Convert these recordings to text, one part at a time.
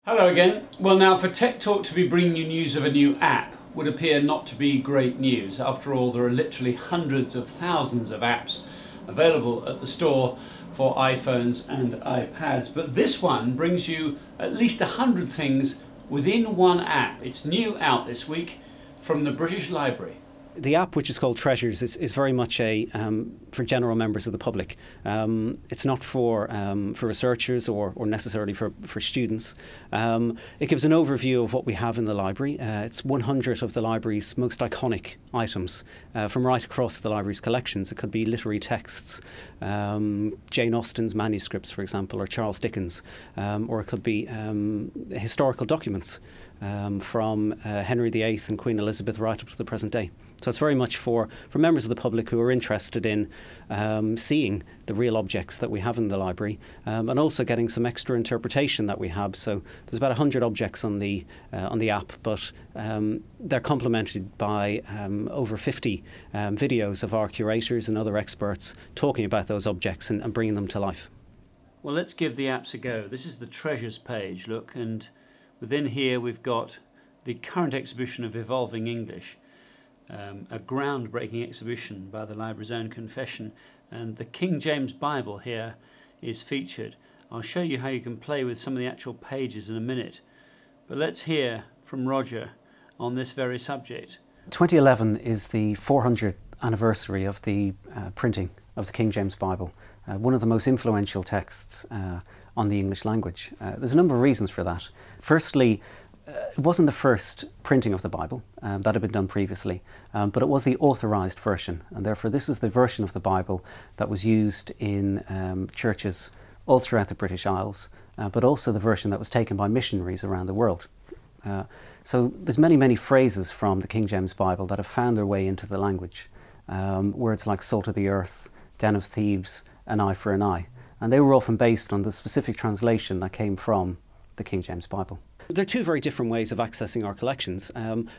Hello again. Well, now for Tech Talk to be bringing you news of a new app would appear not to be great news. After all, there are literally hundreds of thousands of apps available at the store for iPhones and iPads. But this one brings you at least 100 things within one app. It's new out this week from the British Library. The app, which is called Treasures, is very much for general members of the public. It's not for researchers or necessarily for students. It gives an overview of what we have in the library. It's 100 of the library's most iconic items from right across the library's collections. It could be literary texts, Jane Austen's manuscripts, for example, or Charles Dickens, or it could be historical documents from Henry VIII and Queen Elizabeth right up to the present day. So it's very much for members of the public who are interested in seeing the real objects that we have in the library, and also getting some extra interpretation that we have. So there's about 100 objects on the app, but they're complemented by over 50 videos of our curators and other experts talking about those objects and bringing them to life. Well, let's give the apps a go. This is the Treasures page, look, and within here we've got the current exhibition of Evolving English, a groundbreaking exhibition by the library's own confession, and the King James Bible here is featured. I'll show you how you can play with some of the actual pages in a minute, but let's hear from Roger on this very subject. 2011 is the 400th anniversary of the printing of the King James Bible, one of the most influential texts on the English language. There's a number of reasons for that. Firstly, it wasn't the first printing of the Bible that had been done previously, but it was the authorized version, and therefore this is the version of the Bible that was used in churches all throughout the British Isles, but also the version that was taken by missionaries around the world. So there's many phrases from the King James Bible that have found their way into the language. Words like salt of the earth, den of thieves, an eye for an eye, and they were often based on the specific translation that came from the King James Bible. There are two very different ways of accessing our collections.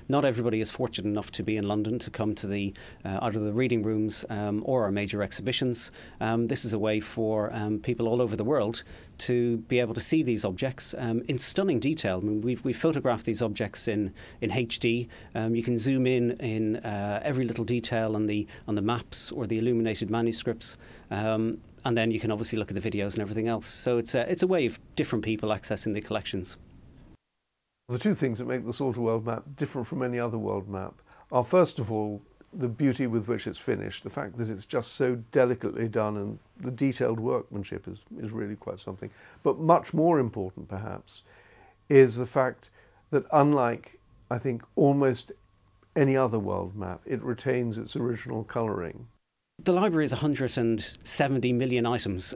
Not everybody is fortunate enough to be in London to come to either the reading rooms or our major exhibitions. This is a way for people all over the world to be able to see these objects in stunning detail. I mean, we've photographed these objects in HD. You can zoom in every little detail on the maps or the illuminated manuscripts. And then you can obviously look at the videos and everything else. So it's a way of different people accessing the collections. The two things that make the Salt of World map different from any other world map are, first of all, the beauty with which it's finished, the fact that it's just so delicately done, and the detailed workmanship is really quite something. But much more important, perhaps, is the fact that unlike, I think, almost any other world map, it retains its original colouring. The library is 170 million items.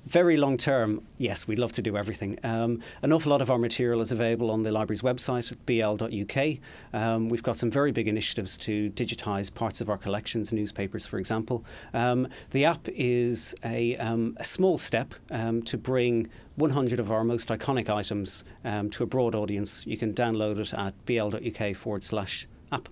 Very long term, yes, we'd love to do everything. An awful lot of our material is available on the library's website at bl.uk. We've got some very big initiatives to digitise parts of our collections, newspapers for example. The app is a small step to bring 100 of our most iconic items to a broad audience. You can download it at bl.uk/app.